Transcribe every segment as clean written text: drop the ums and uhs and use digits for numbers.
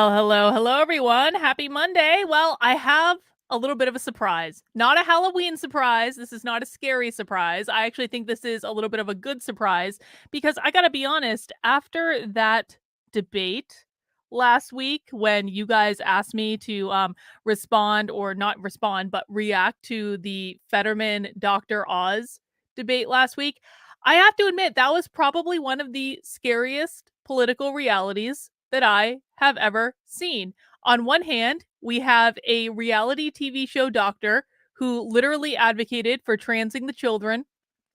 Well, hello, everyone. Happy Monday. Well, I have a little bit of a surprise. Not a Halloween surprise. This is not a scary surprise. I actually think this is a little bit of a good surprise because I got to be honest, after that debate last week when you guys asked me to respond or not respond, but react to the Fetterman Dr. Oz debate last week, I have to admit that was probably one of the scariest political realities that I have ever seen. On one hand, we have a reality TV show doctor who literally advocated for transing the children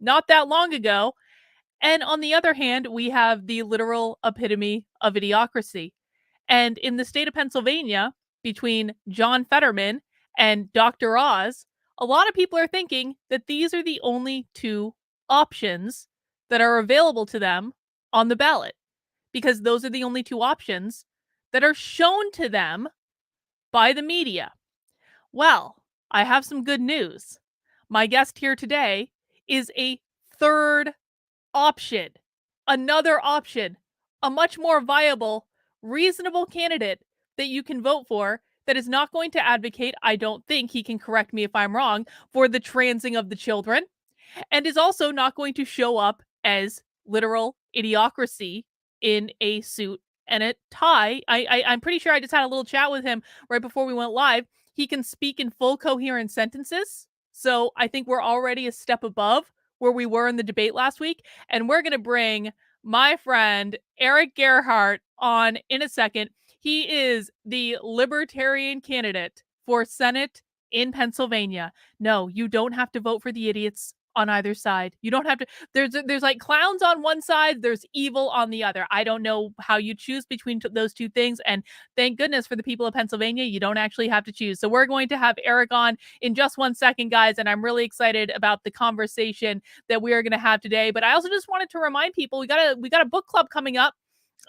not that long ago. And on the other hand, we have the literal epitome of idiocracy. And in the state of Pennsylvania, between John Fetterman and Dr. Oz, a lot of people are thinking that these are the only two options that are available to them on the ballot because those are the only two options that are shown to them by the media. Well, I have some good news. My guest here today is a third option, another option, a much more viable, reasonable candidate that you can vote for that is not going to advocate, I don't think, he can correct me if I'm wrong, for the transing of the children, and is also not going to show up as literal idiocracy in a suit and a tie. I'm pretty sure I just had a little chat with him right before we went live. He can speak in full coherent sentences. So I think we're already a step above where we were in the debate last week. And we're going to bring my friend ERIK GERHARDT on in a second. He is the Libertarian candidate for Senate in Pennsylvania. No, you don't have to vote for the idiots on either side. You don't have to. There's like clowns on one side, there's evil on the other. I don't know how you choose between those two things, and thank goodness for the people of Pennsylvania, you don't actually have to choose. So we're going to have ERIK on in just 1 second, guys, and I'm really excited about the conversation that we are going to have today. But I also just wanted to remind people we got a book club coming up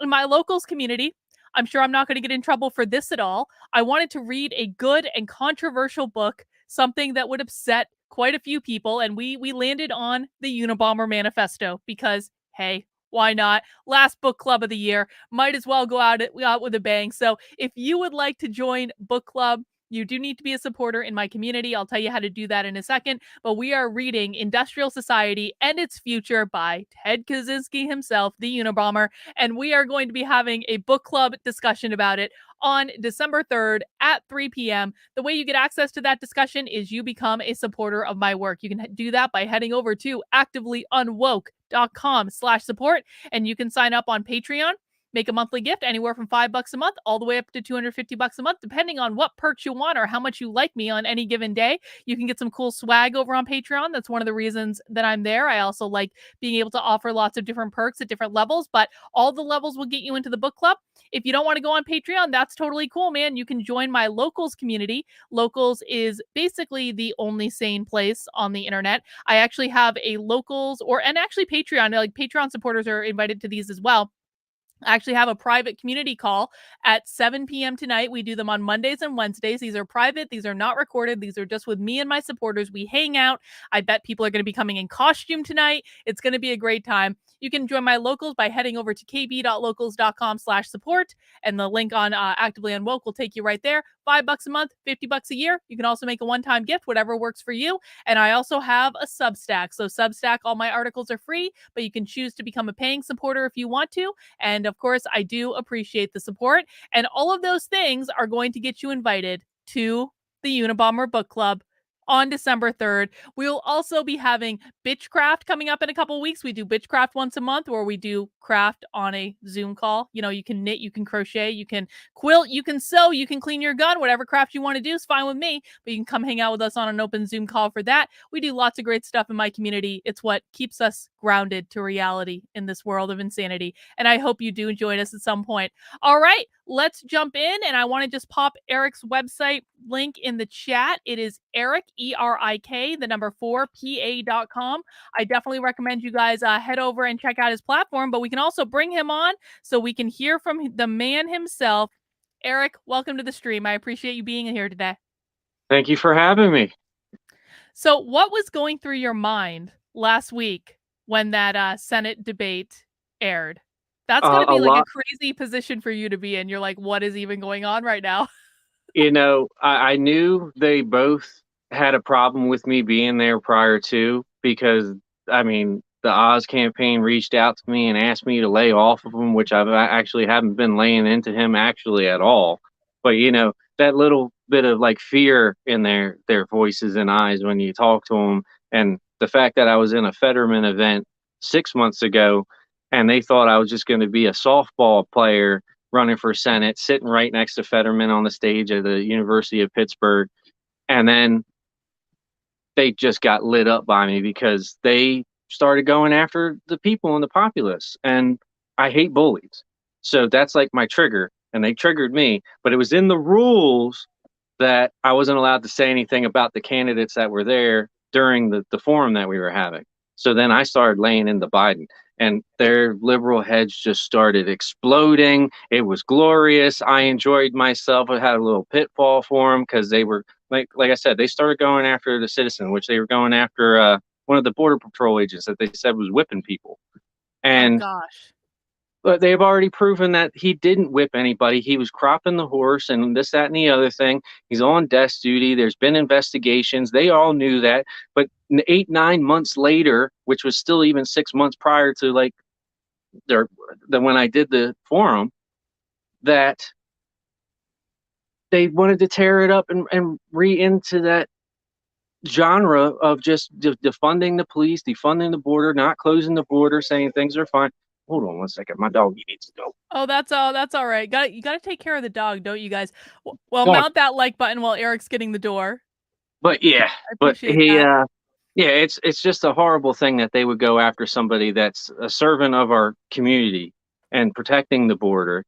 in my locals community. I'm sure I'm not going to get in trouble for this at all. I wanted to read a good and controversial book, something that would upset quite a few people, and we landed on the Unabomber Manifesto because, hey, why not? Last book club of the year. Might as well go out with a bang. So if you would like to join book club, you do need to be a supporter in my community. I'll tell you how to do that in a second. But we are reading Industrial Society and Its Future by Ted Kaczynski himself, the Unabomber. And we are going to be having a book club discussion about it on December 3rd at 3 p.m. The way you get access to that discussion is you become a supporter of my work. You can do that by heading over to activelyunwoke.com/support, and you can sign up on Patreon. Make a monthly gift anywhere from $5 a month all the way up to $250 a month, depending on what perks you want or how much you like me on any given day. You can get some cool swag over on Patreon. That's one of the reasons that I'm there. I also like being able to offer lots of different perks at different levels, but all the levels will get you into the book club. If you don't want to go on Patreon, that's totally cool, man. You can join my locals community. Locals is basically the only sane place on the internet. I actually have a locals and actually Patreon, like Patreon supporters are invited to these as well. I actually have a private community call at 7 p.m. tonight. We do them on Mondays and Wednesdays. These are private. These are not recorded. These are just with me and my supporters. We hang out. I bet people are going to be coming in costume tonight. It's going to be a great time. You can join my locals by heading over to kb.locals.com/support, and the link on Actively Unwoke will take you right there. $5 a month, $50 a year. You can also make a one-time gift, whatever works for you. And I also have a Substack. So Substack, all my articles are free, but you can choose to become a paying supporter if you want to. And of course, I do appreciate the support. And all of those things are going to get you invited to the Unabomber Book Club on December 3rd. We'll also be having Bitchcraft coming up in a couple weeks. We do Bitchcraft once a month where we do craft on a Zoom call. You know, you can knit, you can crochet, you can quilt, you can sew, you can clean your gun, whatever craft you want to do is fine with me, but you can come hang out with us on an open Zoom call for that. We do lots of great stuff in my community. It's what keeps us grounded to reality in this world of insanity. And I hope you do join us at some point. All right, let's jump in. And I want to just pop ERIK's website link in the chat. It is ERIK, ERIK, the number 4, PA.com. I definitely recommend you guys head over and check out his platform, but we can also bring him on so we can hear from the man himself. ERIK, welcome to the stream. I appreciate you being here today. Thank you for having me. So what was going through your mind last week when that Senate debate aired? That's gotta A be, like, a lot. crazy position for you to be in. You're like, "What is even going on right now?" I knew they both had a problem with me being there prior to, because I mean, the Oz campaign reached out to me and asked me to lay off of him, which actually haven't been laying into him actually at all. But that little bit of like fear in their voices and eyes when you talk to them, and the fact that I was in a Fetterman event 6 months ago, and they thought I was just going to be a softball player running for Senate, sitting right next to Fetterman on the stage at the University of Pittsburgh. And then they just got lit up by me because they started going after the people and the populace. And I hate bullies. So that's like my trigger. And they triggered me. But it was in the rules that I wasn't allowed to say anything about the candidates that were there during the forum that we were having. So then I started laying into Biden, and their liberal heads just started exploding. It was glorious. I enjoyed myself. I had a little pitfall for them because they were like I said, they started going after the citizen, which they were going after one of the border patrol agents that they said was whipping people. Oh And gosh. but they've already proven that he didn't whip anybody. He was cropping the horse and this, that, and the other thing. He's on desk duty. There's been investigations. They all knew that. But 8, 9 months later, which was still even 6 months prior to like when I did the forum, that they wanted to tear it up and re into that genre of just defunding the police, defunding the border, not closing the border, saying things are fine. Hold on one second. My dog needs to go. Oh, that's all right. You gotta take care of the dog, don't you guys? Well, Dog. mount that like button while Erik's getting the door. But yeah, I but appreciate that. yeah, it's just a horrible thing that they would go after somebody that's a servant of our community and protecting the border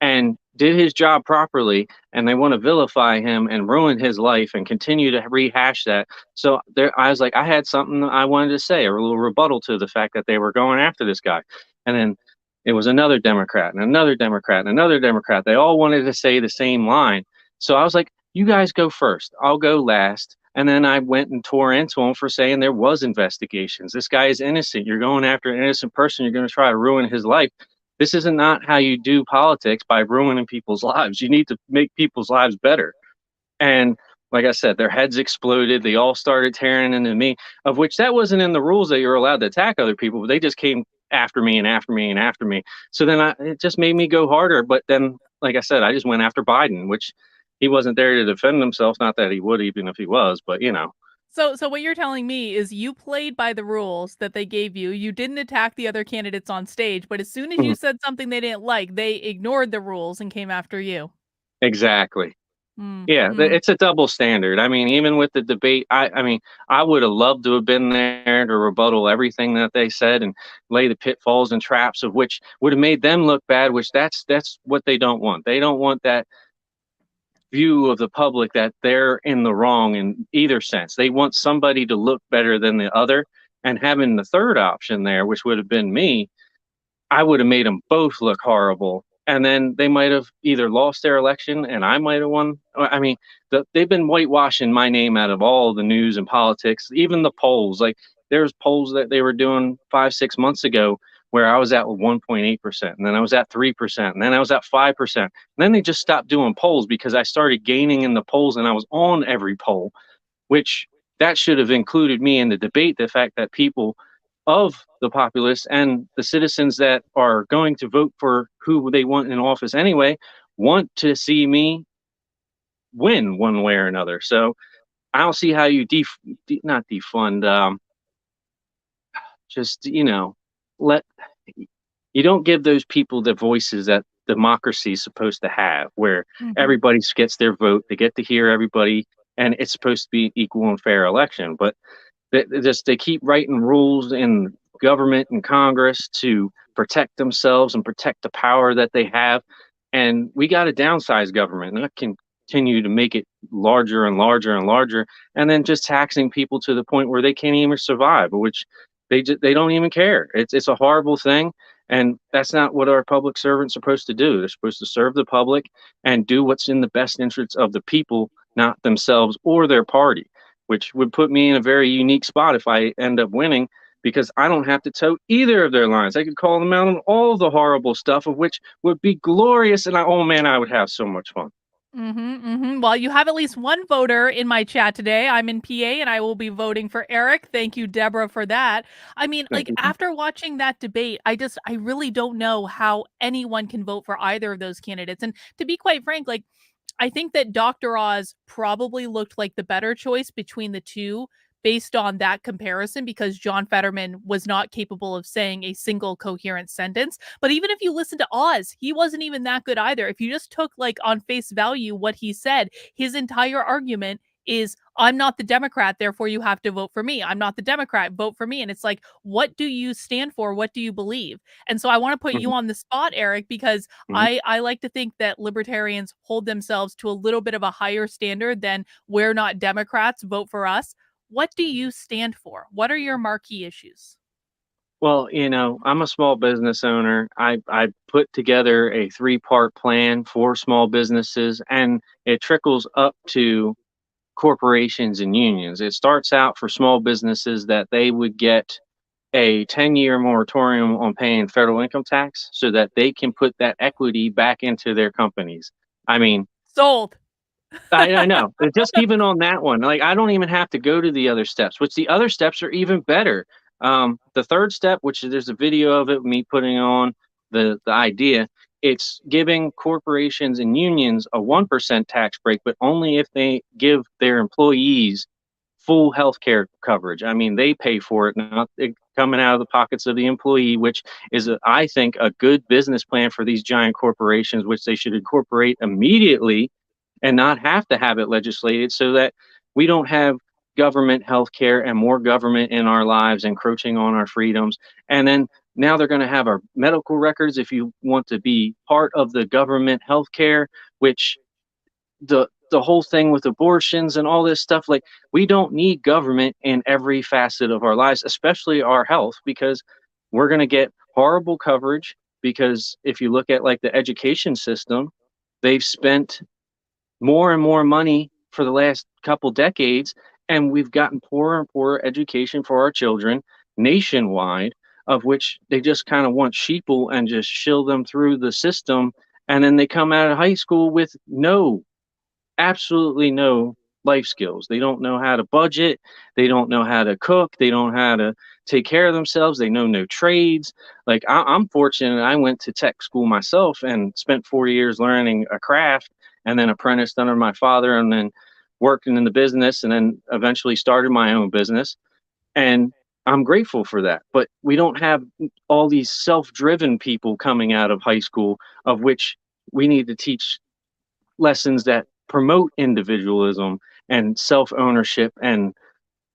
and did his job properly, and they want to vilify him and ruin his life and continue to rehash that. So there, I was like, I had something I wanted to say, a little rebuttal to the fact that they were going after this guy. And then it was another Democrat and another Democrat and another Democrat. They all wanted to say the same line. So I was like, you guys go first. I'll go last. And then I went and tore into him for saying there was investigations. This guy is innocent. You're going after an innocent person. You're going to try to ruin his life. This is not how you do politics, by ruining people's lives. You need to make people's lives better. And like I said, their heads exploded. They all started tearing into me, of which that wasn't in the rules that you're allowed to attack other people, but they just came after me and after me and after me. So then it just made me go harder. But then, like I said, I just went after Biden, which he wasn't there to defend himself. Not that he would, even if he was, but So what you're telling me is you played by the rules that they gave you. You didn't attack the other candidates on stage, but as soon as you said something they didn't like, they ignored the rules and came after you. exactly. Mm, Yeah, mm. it's a double standard. I mean, even with the debate, I mean, I would have loved to have been there to rebuttal everything that they said and lay the pitfalls and traps of which would have made them look bad, which that's what they don't want. They don't want that view of the public that they're in the wrong in either sense. They want somebody to look better than the other. And having the third option there, which would have been me, I would have made them both look horrible. And then they might have either lost their election and I might have won. I mean, they've been whitewashing my name out of all the news and politics, even the polls. Like there's polls that they were doing 5, 6 months ago where I was at 1.8%, and then I was at 3%, and then I was at 5%. And then they just stopped doing polls because I started gaining in the polls and I was on every poll, which that should have included me in the debate. The fact that people of the populace and the citizens that are going to vote for who they want in office anyway want to see me win one way or another. So I don't see how you not defund, just let you don't give those people the voices that democracy is supposed to have, where Mhm. everybody gets their vote, they get to hear everybody, and it's supposed to be equal and fair election. But they keep writing rules in government and Congress to protect themselves and protect the power that they have. And we got to downsize government, not continue to make it larger and larger and larger, and then just taxing people to the point where they can't even survive, which they don't even care. It's a horrible thing. And that's not what our public servants are supposed to do. They're supposed to serve the public and do what's in the best interest of the people, not themselves or their party, which would put me in a very unique spot if I end up winning, because I don't have to toe either of their lines. I could call them out on all the horrible stuff, of which would be glorious. And oh man, I would have so much fun. Well, you have at least one voter in my chat today. I'm in PA and I will be voting for Eric. Thank you, Deborah, for that. I mean, Thank like, you. after watching that debate, I really don't know how anyone can vote for either of those candidates. And to be quite frank, like, I think that Dr. Oz probably looked like the better choice between the two based on that comparison, because John Fetterman was not capable of saying a single coherent sentence. But even if you listen to Oz, he wasn't even that good either. If you just took, like, on face value what he said, his entire argument is, I'm not the Democrat, therefore you have to vote for me. I'm not the Democrat, vote for me. And it's like, what do you stand for? What do you believe? And so I want to put you Mhm, on the spot, Eric, because mhm. I like to think that libertarians hold themselves to a little bit of a higher standard than, we're not Democrats, vote for us. What do you stand for? What are your marquee issues? Well, I'm a small business owner. I put together a three-part plan for small businesses, and it trickles up to corporations and unions. It starts out for small businesses that they would get a 10-year moratorium on paying federal income tax so that they can put that equity back into their companies. I mean, Sold. I know. Just even on that one, like, I don't even have to go to the other steps, which the other steps are even better. The third step, which there's a video of it, me putting on the idea, it's giving corporations and unions a 1% tax break, but only if they give their employees full health care coverage. I mean, they pay for it, not it coming out of the pockets of the employee, which is, I think, a good business plan for these giant corporations, which they should incorporate immediately and not have to have it legislated, so that we don't have government health care and more government in our lives encroaching on our freedoms. And then now they're going to have our medical records if you want to be part of the government health care, which the whole thing with abortions and all this stuff, like, we don't need government in every facet of our lives, especially our health, because we're going to get horrible coverage. Because if you look at, like, the education system, they've spent more and more money for the last couple decades, and we've gotten poorer and poorer education for our children nationwide, of which they just kind of want sheeple and just shill them through the system, and then they come out of high school with absolutely no life skills. They don't know how to budget, they don't know how to cook, they don't know how to take care of themselves, they know no trades. Like, I'm fortunate, I went to tech school myself and spent 4 years learning a craft, and then apprenticed under my father, and then working in the business, and then eventually started my own business. And I'm grateful for that. But we don't have all these self-driven people coming out of high school, of which we need to teach lessons that promote individualism and self-ownership and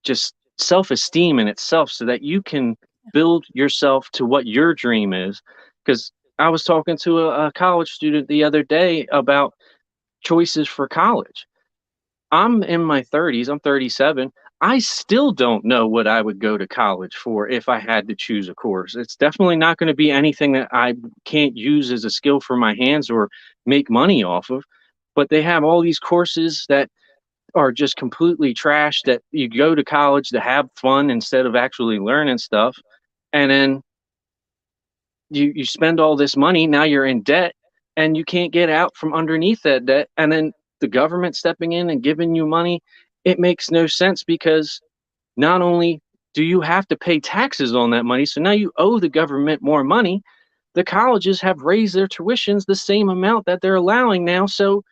just self-esteem in itself, so that you can build yourself to what your dream is. Because I was talking to a college student the other day about choices for college. I'm in my 30s, I'm 37. I still don't know what I would go to college for if I had to choose a course. It's definitely not going to be anything that I can't use as a skill for my hands or make money off of. But they have all these courses that are just completely trash, that you go to college to have fun instead of actually learning stuff. And then you spend all this money, now you're in debt, and you can't get out from underneath that debt. And then the government stepping in and giving you money, it makes no sense, because not only do you have to pay taxes on that money, so now you owe the government more money. The colleges have raised their tuitions the same amount that they're allowing now, so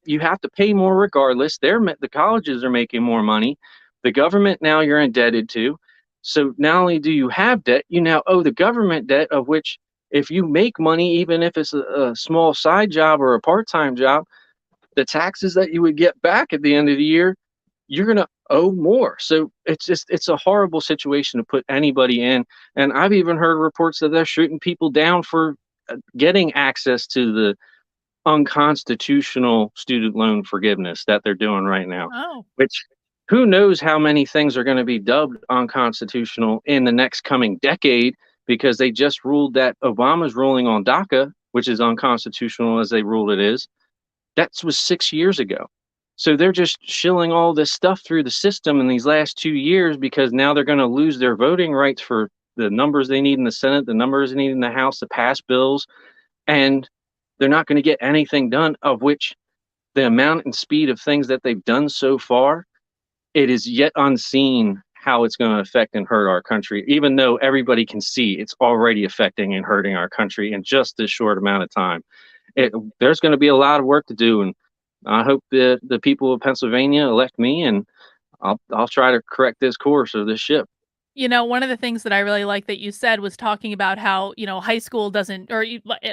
you have to pay more regardless. The colleges are making more money. The government now you're indebted to. So not only do you have debt, you now owe the government debt, of which, if you make money, even if it's a small side job or a part-time job, the taxes that you would get back at the end of the year, you're going to owe more. So it's a horrible situation to put anybody in. And I've even heard reports that they're shooting people down for getting access to the unconstitutional student loan forgiveness that they're doing right now, Oh. which, who knows how many things are going to be dubbed unconstitutional in the next coming decade, because they just ruled that Obama's ruling on DACA, which is unconstitutional as they ruled it is, that was 6 years ago. So they're just shilling all this stuff through the system in these last 2 years because now they're going to lose their voting rights for the numbers they need in the Senate, the numbers they need in the House to pass bills, and they're not going to get anything done, of which the amount and speed of things that they've done so far, it is yet unseen how it's going to affect and hurt our country, even though everybody can see it's already affecting and hurting our country in just this short amount of time. There's going to be a lot of work to do, and I hope that the people of Pennsylvania elect me, and I'll try to correct this course of this ship. You know, one of the things that I really like that you said was talking about how, high school doesn't, or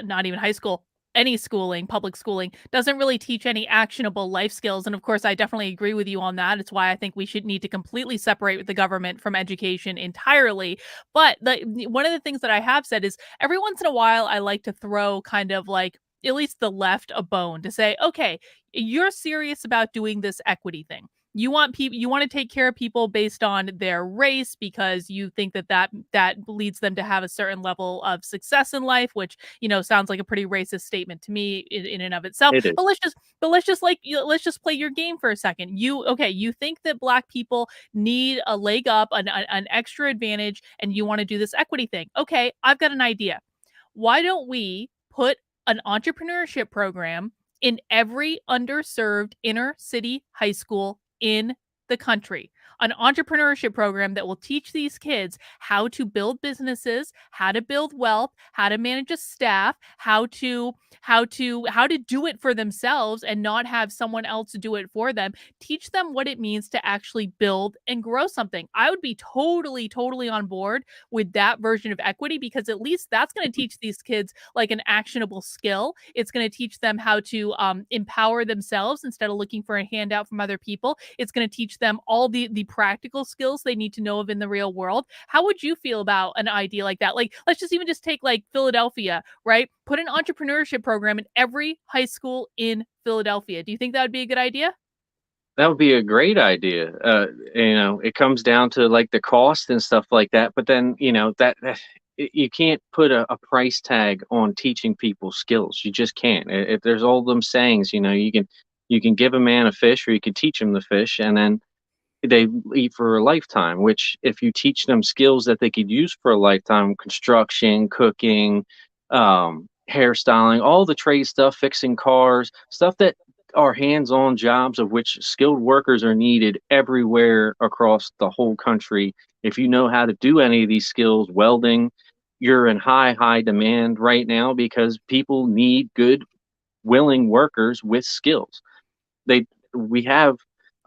not even high school, any schooling, public schooling, doesn't really teach any actionable life skills. And of course, I definitely agree with you on that. It's why I think we should need to completely separate the government from education entirely. But one of the things that I have said is every once in a while, I like to throw kind of like, at least the left a bone to say, okay, you're serious about doing this equity thing. You want to take care of people based on their race because you think that leads them to have a certain level of success in life, which sounds like a pretty racist statement to me in and of itself. It is. Let's just play your game for a second. You think that black people need a leg up, an extra advantage, and you want to do this equity thing. Okay, I've got an idea. Why don't we put an entrepreneurship program in every underserved inner city high school in the country? An entrepreneurship program that will teach these kids how to build businesses, how to build wealth, how to manage a staff, how to do it for themselves and not have someone else do it for them. Teach them what it means to actually build and grow something. I would be totally on board with that version of equity, because at least that's going to teach these kids like an actionable skill. It's going to teach them how to empower themselves instead of looking for a handout from other people. It's going to teach them all the practical skills they need to know of in the real world. How would you feel about an idea like that? Like, let's just take like Philadelphia, right? Put an entrepreneurship program in every high school in Philadelphia. Do you think that would be a good idea? That would be a great idea. It comes down to like the cost and stuff like that. But then, you can't put a price tag on teaching people skills. You just can't. If there's all them sayings, you can give a man a fish, or you can teach him the fish, and then they eat for a lifetime. Which, if you teach them skills that they could use for a lifetime, construction, cooking, hairstyling, all the trade stuff, fixing cars, stuff that are hands-on jobs, of which skilled workers are needed everywhere across the whole country. If you know how to do any of these skills, welding, you're in high demand right now because people need good, willing workers with skills. We have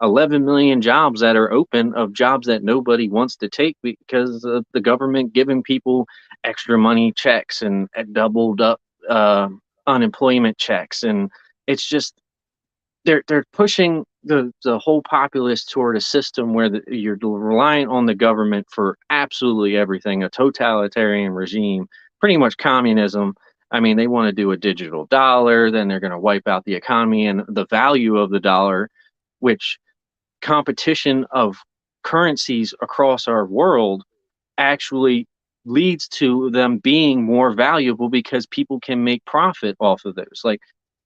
11 million jobs that are open, of jobs that nobody wants to take because of the government giving people extra money checks and doubled up unemployment checks. And it's just, they're pushing the whole populace toward a system where you're relying on the government for absolutely everything, a totalitarian regime, pretty much communism. I mean, they want to do a digital dollar, then they're going to wipe out the economy and the value of the dollar, which competition of currencies across our world actually leads to them being more valuable because people can make profit off of those. Like,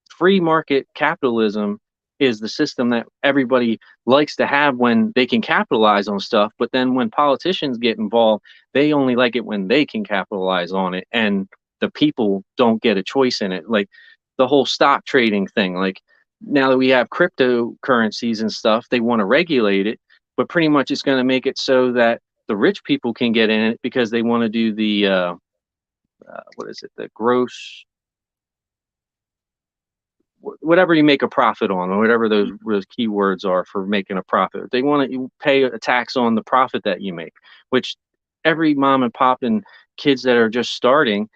free market capitalism is the system that everybody likes to have when they can capitalize on stuff. But then when politicians get involved, they only like it when they can capitalize on it, and the people don't get a choice in it. Like the whole stock trading thing. Like, now that we have cryptocurrencies and stuff, they want to regulate it, but pretty much it's going to make it so that the rich people can get in it because they want to do the what is it, the gross, whatever you make a profit on, or whatever those keywords are for making a profit. They want to pay a tax on the profit that you make, which every mom and pop and kids that are just starting,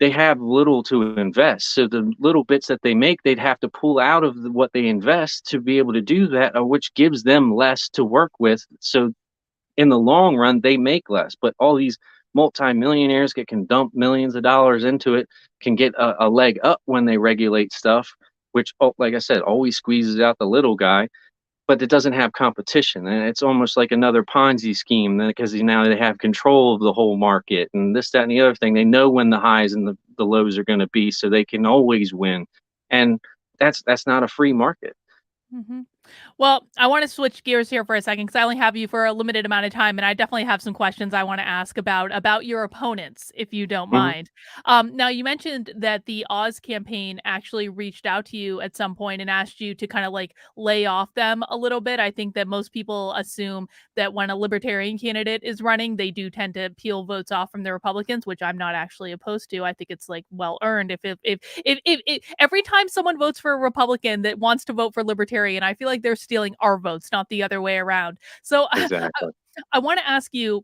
they have little to invest. So the little bits that they make, they'd have to pull out of what they invest to be able to do that, which gives them less to work with. So in the long run, they make less. But all these multimillionaires that can dump millions of dollars into it can get a leg up when they regulate stuff, which, like I said, always squeezes out the little guy. But it doesn't have competition, and it's almost like another Ponzi scheme, because now they have control of the whole market and this, that, and the other thing. They know when the highs and the lows are going to be, so they can always win. And that's not a free market. Mm-hmm. Well, I want to switch gears here for a second because I only have you for a limited amount of time, and I definitely have some questions I want to ask about your opponents, if you don't Mhm. mind. Now, you mentioned that the Oz campaign actually reached out to you at some point and asked you to kind of like lay off them a little bit. I think that most people assume that when a Libertarian candidate is running, they do tend to peel votes off from the Republicans, which I'm not actually opposed to. I think it's like well earned. If every time someone votes for a Republican that wants to vote for Libertarian, I feel like they're stealing our votes, not the other way around. So Exactly. I want to ask you,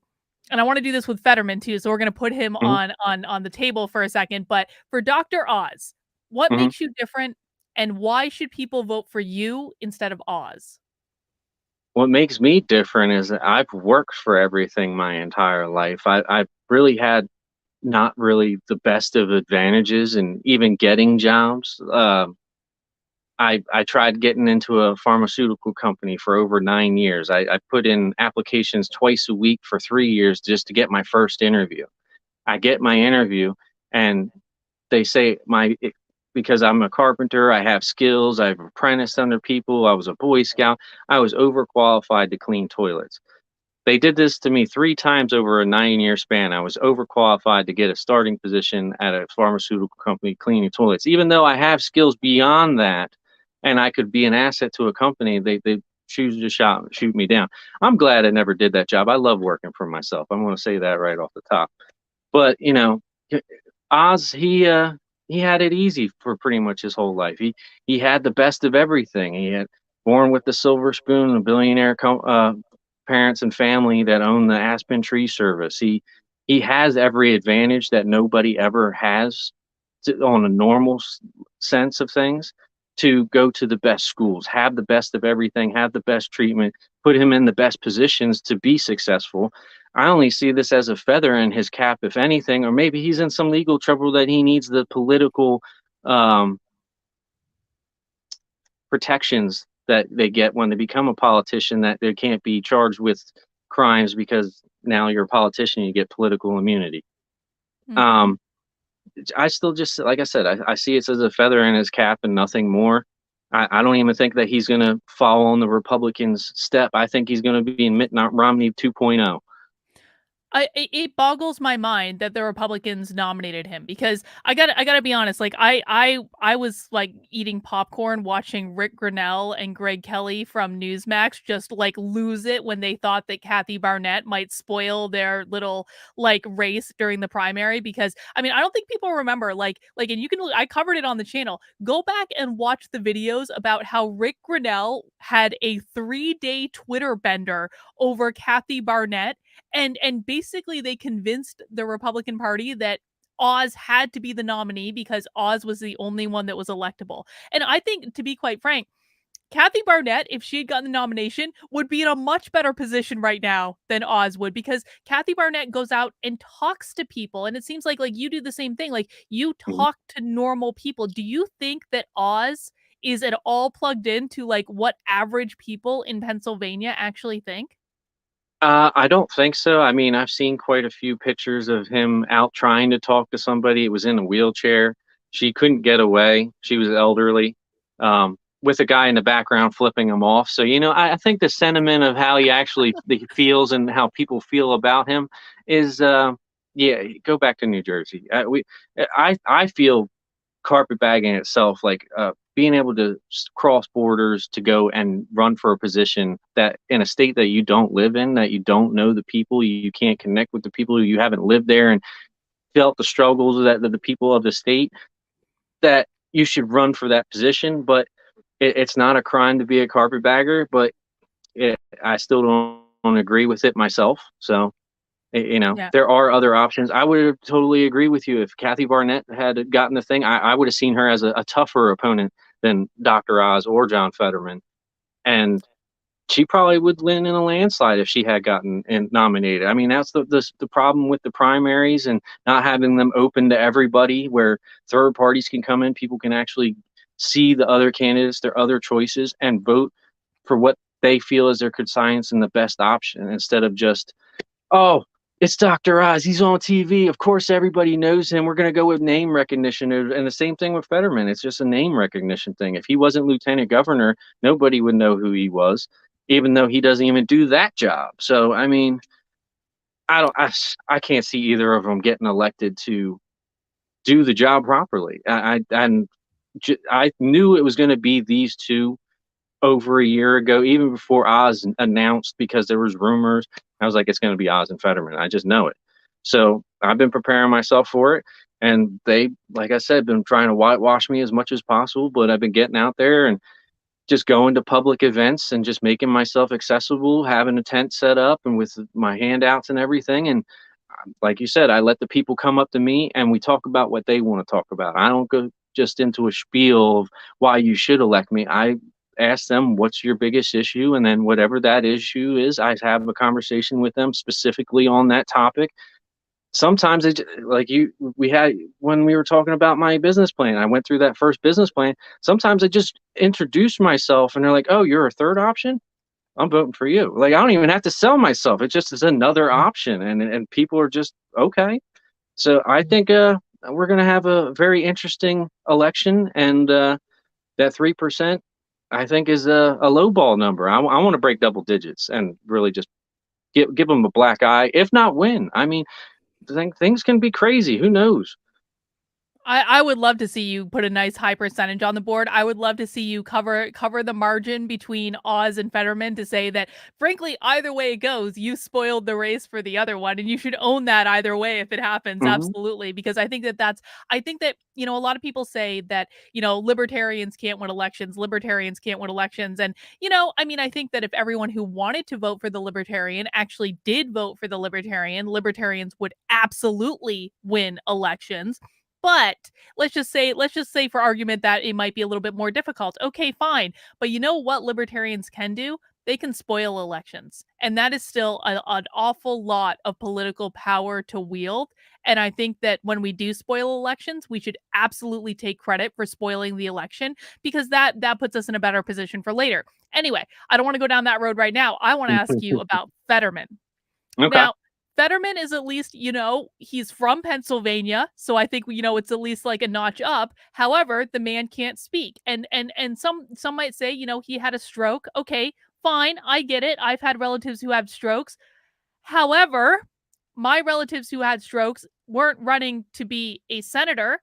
and I want to do this with Fetterman too. So we're going to put him Mhm. on the table for a second. But for Dr. Oz, what Mhm. makes you different, and why should people vote for you instead of Oz? What makes me different is that I've worked for everything my entire life. I've really had not really the best of advantages in even getting jobs. I tried getting into a pharmaceutical company for over 9 years. I put in applications twice a week for 3 years just to get my first interview. I get my interview, and they say because I'm a carpenter, I have skills, I've apprenticed under people, I was a Boy Scout, I was overqualified to clean toilets. They did this to me 3 times over a 9-year span. I was overqualified to get a starting position at a pharmaceutical company cleaning toilets. Even though I have skills beyond that and I could be an asset to a company, they choose to shoot me down. I'm glad I never did that job. I love working for myself. I'm gonna say that right off the top. But, Oz, he had it easy for pretty much his whole life. He had the best of everything. He had born with the silver spoon, a billionaire parents and family that own the Aspen Tree Service. He has every advantage that nobody ever has on a normal sense of things, to go to the best schools, have the best of everything, have the best treatment, put him in the best positions to be successful. I only see this as a feather in his cap, if anything, or maybe he's in some legal trouble that he needs the political um, protections that they get when they become a politician, that they can't be charged with crimes because now you're a politician, you get political immunity. Mhm. Um, I still just, like I said, I see it as a feather in his cap and nothing more. I don't even think that he's going to follow on the Republicans' step. I think he's going to be in Mitt Romney 2.0. It boggles my mind that the Republicans nominated him because I gotta be honest, like I was like eating popcorn watching Rick Grinnell and Greg Kelly from Newsmax just like lose it when they thought that Kathy Barnett might spoil their little like race during the primary. Because I mean, I don't think people remember and you can, I covered it on the channel. Go back and watch the videos about how Rick Grinnell had a 3-day Twitter bender over Kathy Barnett, and basically they convinced the Republican Party that Oz had to be the nominee because Oz was the only one that was electable. And I think, to be quite frank, Kathy Barnett, if she had gotten the nomination, would be in a much better position right now than Oz would, because Kathy Barnett goes out and talks to people, and it seems like you do the same thing. Like, you talk to normal people. Do you think that Oz is at all plugged into like what average people in Pennsylvania actually think? I don't think so. I mean, I've seen quite a few pictures of him out trying to talk to somebody. It was in a wheelchair. She couldn't get away. She was elderly, with a guy in the background flipping him off. So, I think the sentiment of how he feels and how people feel about him is, yeah, go back to New Jersey. I feel carpetbagging itself, like being able to cross borders to go and run for a position that in a state that you don't live in, that you don't know the people, you can't connect with the people, you haven't lived there and felt the struggles that the people of the state, that you should run for that position. But it's not a crime to be a carpetbagger, but I still don't agree with it myself. So Yeah. there are other options. I would totally agree with you. If Kathy Barnett had gotten the thing, I would have seen her as a tougher opponent than Dr. Oz or John Fetterman. And she probably would win in a landslide if she had gotten nominated. I mean, that's the problem with the primaries and not having them open to everybody, where third parties can come in, people can actually see the other candidates, their other choices, and vote for what they feel is their good science and the best option, instead of just, oh, it's Dr. Oz. He's on TV. Of course, everybody knows him. We're going to go with name recognition. And the same thing with Fetterman. It's just a name recognition thing. If he wasn't lieutenant governor, nobody would know who he was, even though he doesn't even do that job. So, I mean, I can't see either of them getting elected to do the job properly. I knew it was going to be these two over a year ago, even before Oz announced, because there was rumors. I was like, it's going to be Oz and Fetterman. I just know it. So I've been preparing myself for it. And they, like I said, been trying to whitewash me as much as possible, but I've been getting out there and just going to public events and just making myself accessible, having a tent set up and with my handouts and everything. And like you said, I let the people come up to me and we talk about what they want to talk about. I don't go just into a spiel of why you should elect me. I ask them, what's your biggest issue? And then whatever that issue is, I have a conversation with them specifically on that topic. Sometimes it, like we had when we were talking about my business plan, I went through that first business plan. Sometimes I just introduce myself and they're like, oh, you're a third option? I'm voting for you. Like, I don't even have to sell myself. It just is another option. And people are just, okay. So I think we're going to have a very interesting election. And that 3%, I think, is a low ball number. I want to break double digits and really just give them a black eye, if not win. I mean, things can be crazy. Who knows? I would love to see you put a nice high percentage on the board. I would love to see you cover the margin between Oz and Fetterman to say that, frankly, either way it goes, you spoiled the race for the other one, and you should own that either way if it happens. Hmm. Absolutely, because I think that a lot of people say that libertarians can't win elections, libertarians can't win elections, and I mean, I think that if everyone who wanted to vote for the libertarian actually did vote for the libertarian, libertarians would absolutely win elections. But let's just say for argument that it might be a little bit more difficult. Okay, fine. But you know what libertarians can do? They can spoil elections. And that is still an awful lot of political power to wield. And I think that when we do spoil elections, we should absolutely take credit for spoiling the election, because that puts us in a better position for later. Anyway, I don't want to go down that road right now. I want to ask you about Fetterman. Okay. Now, Fetterman is at least, he's from Pennsylvania, so I think it's at least like a notch up. However, the man can't speak. And some might say, he had a stroke. Okay, fine, I get it. I've had relatives who have strokes. However, my relatives who had strokes weren't running to be a senator,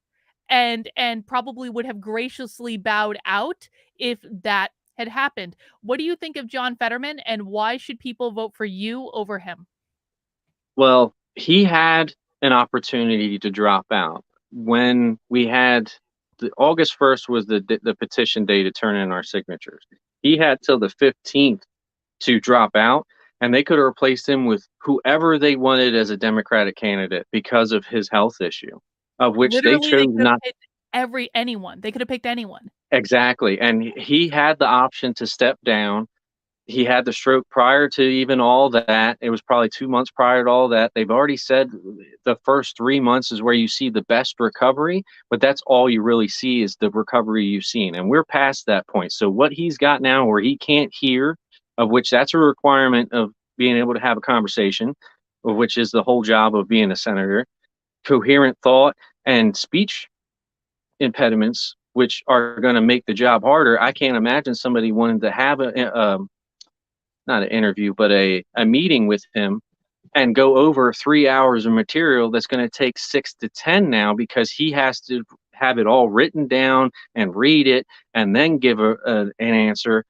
and probably would have graciously bowed out if that had happened. What do you think of John Fetterman, and why should people vote for you over him? Well, he had an opportunity to drop out when we had August 1st was the petition day to turn in our signatures. He had till the 15th to drop out, and they could have replaced him with whoever they wanted as a Democratic candidate because of his health issue, of which they Literally, they chose could have not. picked anyone. They could have picked anyone. Exactly. And he had the option to step down. He had the stroke prior to even all that. It was probably 2 months prior to all that. They've already said the first 3 months is where you see the best recovery, but that's all you really see is the recovery you've seen. And we're past that point. So what he's got now where he can't hear, of which that's a requirement of being able to have a conversation, of which is the whole job of being a senator, coherent thought and speech impediments, which are going to make the job harder. I can't imagine somebody wanting to have a not an interview, but a meeting with him and go over 3 hours of material that's going to take 6 to 10 now, because he has to have it all written down and read it and then give an answer.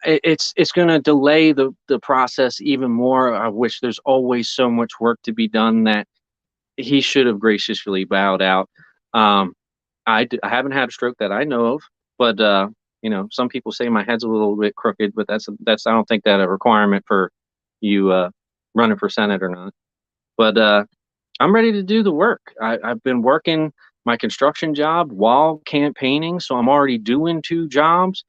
It's going to delay the process even more, of which there's always so much work to be done that he should have graciously bowed out. I haven't had a stroke that I know of, but some people say my head's a little bit crooked, but that's I don't think that a requirement for you running for Senate or not. But I'm ready to do the work. I've been working my construction job while campaigning, so I'm already doing two jobs.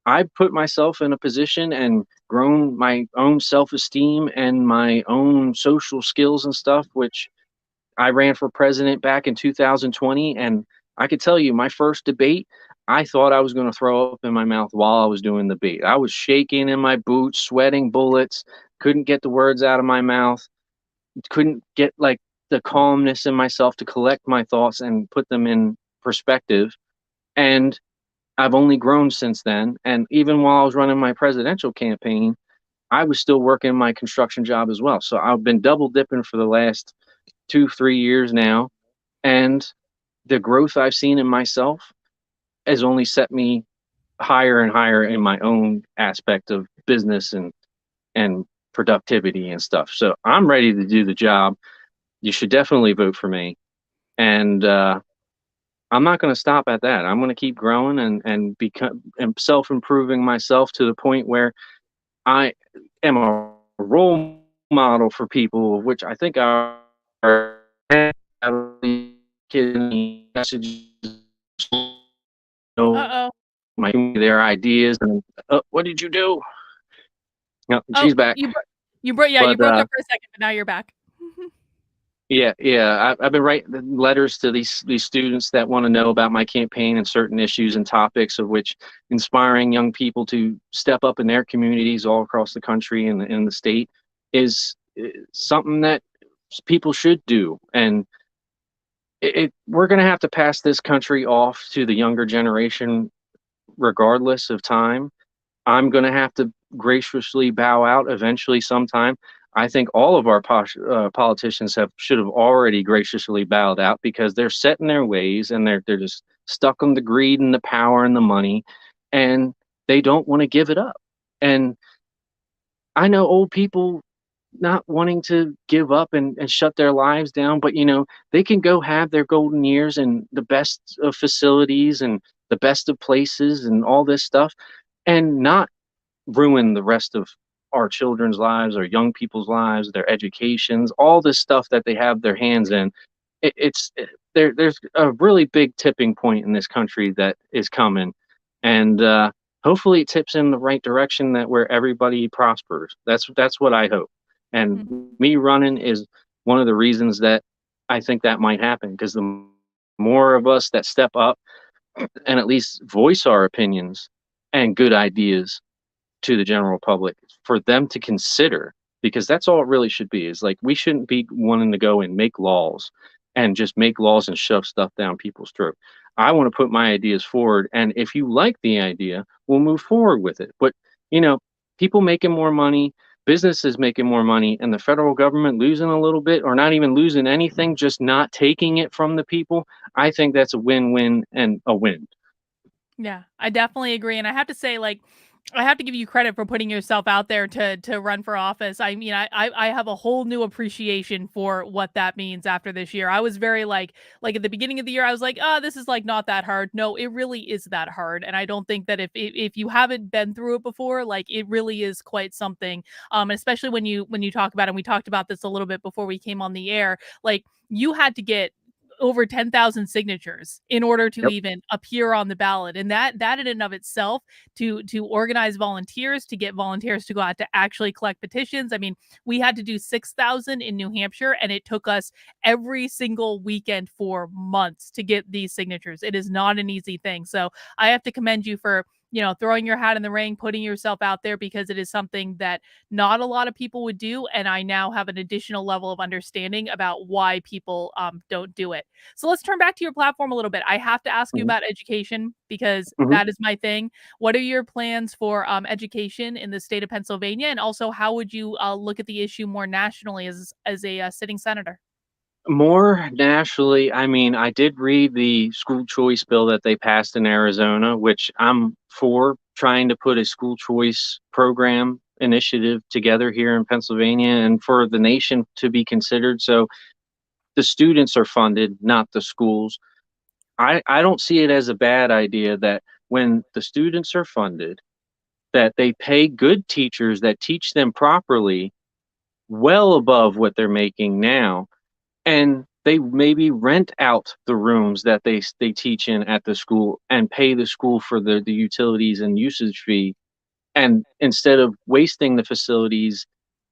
I've put myself in a position and grown my own self-esteem and my own social skills and stuff, which I ran for president back in 2020, and I could tell you my first debate, I thought I was going to throw up in my mouth while I was doing the debate. I was shaking in my boots, sweating bullets, couldn't get the words out of my mouth. couldn't get like the calmness in myself to collect my thoughts and put them in perspective. And I've only grown since then. And even while I was running my presidential campaign, I was still working my construction job as well. So I've been double dipping for the last 2, 3 years now. And the growth I've seen in myself has only set me higher and higher in my own aspect of business and productivity and stuff. So I'm ready to do the job. You should definitely vote for me. And I'm not going to stop at that. I'm going to keep growing and become and self-improving myself to the point where I am a role model for people, which I think are messages, Uh-oh. their ideas. And what did you do? No, Oh, she's back. you But broke up for a second, but now you're back. yeah. I've been writing letters to these students that want to know about my campaign and certain issues and topics, of which inspiring young people to step up in their communities all across the country and in the state is something that people should do. And we're going to have to pass this country off to the younger generation, regardless of time. I'm going to have to graciously bow out eventually sometime. I think all of our politicians should have already graciously bowed out because they're set in their ways and they're just stuck on the greed and the power and the money, and they don't want to give it up. And I know old people not wanting to give up and shut their lives down, but they can go have their golden years in the best of facilities and the best of places and all this stuff, and not ruin the rest of our children's lives or young people's lives, their educations, all this stuff that they have their hands in. There's a really big tipping point in this country that is coming, and hopefully it tips in the right direction that where everybody prospers. That's what I hope. And Mhm. me running is one of the reasons that I think that might happen, because the more of us that step up and at least voice our opinions and good ideas to the general public for them to consider, because that's all it really should be. Is like, we shouldn't be wanting to go and make laws and just make laws and shove stuff down people's throat. I want to put my ideas forward, and if you like the idea, we'll move forward with it. But you know people making more money, businesses making more money, and the federal government losing a little bit, or not even losing anything, just not taking it from the people, I think that's a win-win and a win. Yeah, I definitely agree, and I have to say, like, I have to give you credit for putting yourself out there to run for office. I mean, I have a whole new appreciation for what that means after this year. I was very like at the beginning of the year, I was like, "Oh, this is like not that hard." No, it really is that hard, and I don't think that if you haven't been through it before, like it really is quite something. Especially when you talk about, and we talked about this a little bit before we came on the air, like you had to get over 10,000 signatures in order to Yep. even appear on the ballot, and that in and of itself, to organize volunteers, to get volunteers to go out to actually collect petitions. I mean, we had to do 6,000 in New Hampshire, and it took us every single weekend for months to get these signatures. It is not an easy thing. So I have to commend you for throwing your hat in the ring, putting yourself out there, because it is something that not a lot of people would do. And I now have an additional level of understanding about why people don't do it. So let's turn back to your platform a little bit. I have to ask you Mhm. about education because Mhm. that is my thing. What are your plans for education in the state of Pennsylvania? And also, how would you look at the issue more nationally as a sitting senator? More nationally, I mean, I did read the school choice bill that they passed in Arizona, which I'm for, trying to put a school choice program initiative together here in Pennsylvania and for the nation to be considered. So the students are funded, not the schools. I don't see it as a bad idea that when the students are funded, that they pay good teachers that teach them properly, well above what they're making now, and they maybe rent out the rooms that they teach in at the school and pay the school for the utilities and usage fee, and instead of wasting the facilities,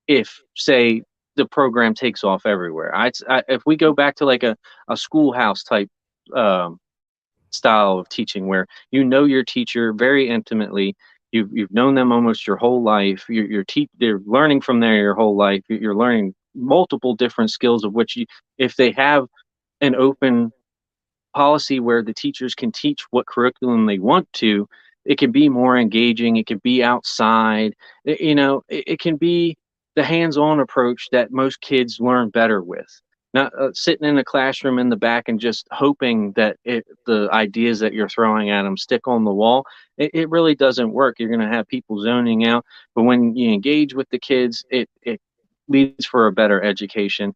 if say the program takes off everywhere. If we go back to like a schoolhouse type um, style of teaching, where your teacher very intimately, you've known them almost your whole life, they're learning from there your whole life, you're learning multiple different skills of which you, if they have an open policy where the teachers can teach what curriculum they want to, it can be more engaging, it can be outside, it can be the hands-on approach that most kids learn better with. Not sitting in a classroom in the back and just hoping that the ideas that you're throwing at them stick on the wall. It really doesn't work. You're going to have people zoning out. But when you engage with the kids, it leads for a better education.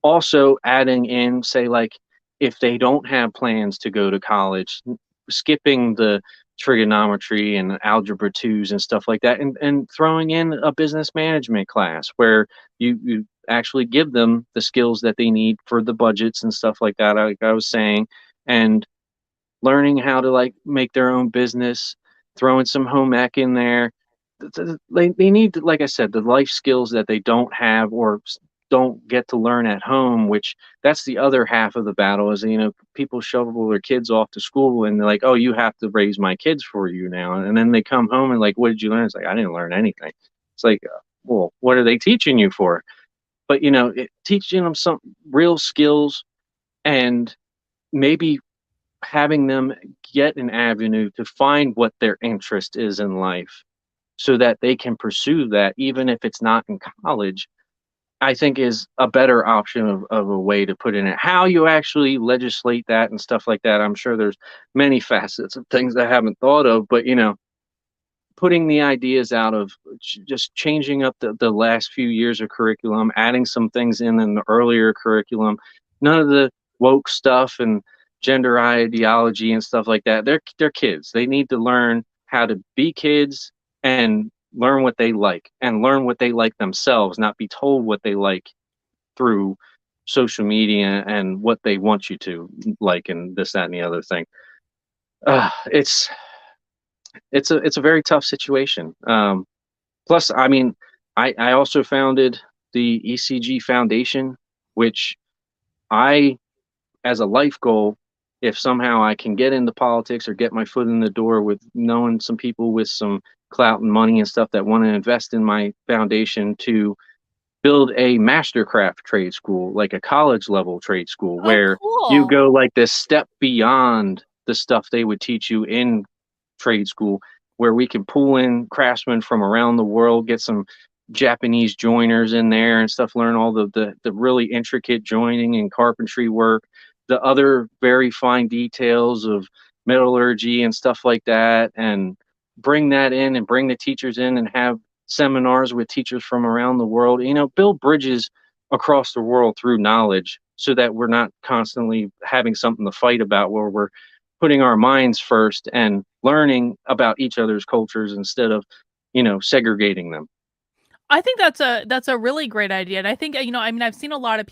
Also adding in, say, like, if they don't have plans to go to college, skipping the trigonometry and algebra twos and stuff like that, and throwing in a business management class where you actually give them the skills that they need for the budgets and stuff like that, like I was saying, and learning how to like make their own business, throwing some home ec in there. They need, like I said, the life skills that they don't have or don't get to learn at home, which that's the other half of the battle is, people shovel their kids off to school and they're like, oh, you have to raise my kids for you now. And then they come home and like, what did you learn? It's like, I didn't learn anything. It's like, well, what are they teaching you for? But, teaching them some real skills and maybe having them get an avenue to find what their interest is in life so that they can pursue that even if it's not in college, I think is a better option of a way to put in it. How you actually legislate that and stuff like that, I'm sure there's many facets of things I haven't thought of, but putting the ideas out of just changing up the last few years of curriculum, adding some things in the earlier curriculum, none of the woke stuff and gender ideology and stuff like that. They're kids. They need to learn how to be kids and learn what they like and learn what they like themselves, not be told what they like through social media and what they want you to like and this, that, and the other thing. It's a very tough situation. Plus, I mean, I also founded the ECG Foundation, which I, as a life goal, if somehow I can get into politics or get my foot in the door with knowing some people with some clout and money and stuff that want to invest in my foundation, to build a mastercraft trade school, like a college level trade school, Oh, where you cool. go like this step beyond the stuff they would teach you in trade school, where we can pull in craftsmen from around the world, get some Japanese joiners in there and stuff, learn all the really intricate joining and carpentry work, the other very fine details of metallurgy and stuff like that, and bring that in and bring the teachers in and have seminars with teachers from around the world, build bridges across the world through knowledge so that we're not constantly having something to fight about, where we're putting our minds first and learning about each other's cultures instead of, segregating them. I think that's a really great idea, and I think, I mean, I've seen a lot of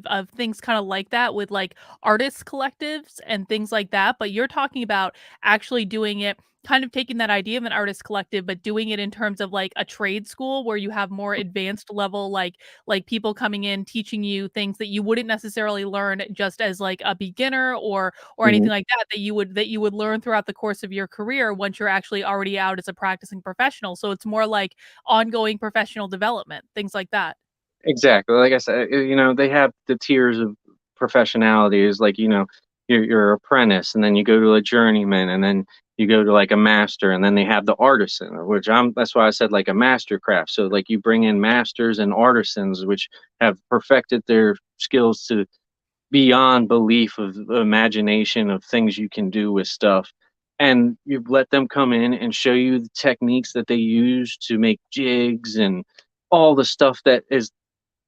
of things kinda like that with, like, artist collectives and things like that, but you're talking about actually doing it kind of taking that idea of an artist collective, but doing it in terms of, like, a trade school where you have more advanced level, like, people coming in teaching you things that you wouldn't necessarily learn just as, like, a beginner or anything Mhm. like that, that you would learn throughout the course of your career once you're actually already out as a practicing professional, so it's more like ongoing professional development, things like that. Exactly. Like I said, they have the tiers of professionality. Is like, you're apprentice, and then you go to a journeyman, and then you go to like a master, and then they have the artisan, which that's why I said like a master craft. So like you bring in masters and artisans, which have perfected their skills to beyond belief of imagination of things you can do with stuff. And you let them come in and show you the techniques that they use to make jigs and all the stuff that is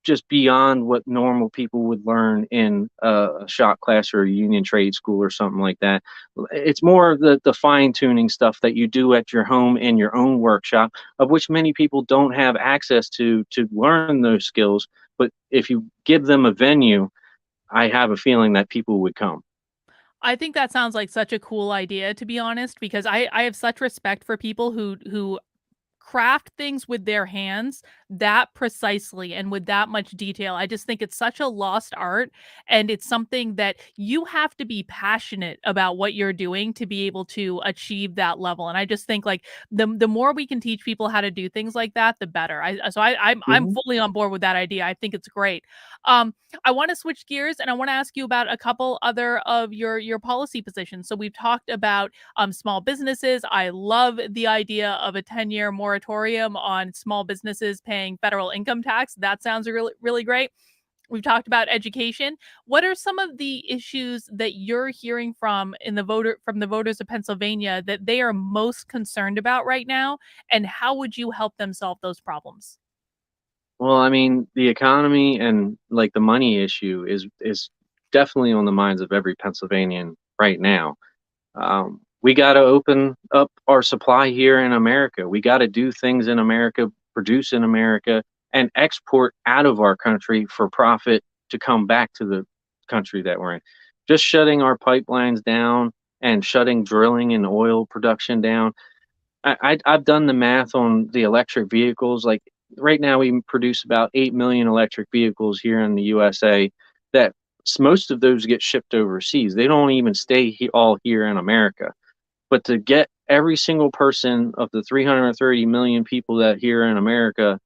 just beyond what normal people would learn in a shop class or a union trade school or something like that. It's more of the fine tuning stuff that you do at your home in your own workshop, of which many people don't have access to learn those skills. But if you give them a venue, I have a feeling that people would come. I think that sounds like such a cool idea, to be honest, because I have such respect for people who craft things with their hands that precisely and with that much detail. I just think it's such a lost art, and it's something that you have to be passionate about what you're doing to be able to achieve that level. And I just think like the more we can teach people how to do things like that, the better. I'm Mhm. fully on board with that idea. I think it's great. Um, I want to switch gears and I want to ask you about a couple other of your policy positions. So we've talked about small businesses. I love the idea of a 10-year moratorium on small businesses paying federal income tax. That sounds really great. We've talked about education. What are some of the issues that you're hearing from the voters of Pennsylvania that they are most concerned about right now, and how would you help them solve those problems? Well, I mean, the economy and like the money issue is definitely on the minds of every Pennsylvanian right now. We got to open up our supply here in America. We got to do things in America, produce in America, and export out of our country for profit to come back to the country that we're in. Just shutting our pipelines down and shutting drilling and oil production down. I've done the math on the electric vehicles. Like right now, we produce about 8 million electric vehicles here in the USA. That most of those get shipped overseas. They don't even stay all here in America. But to get every single person of the 330 million people that here in America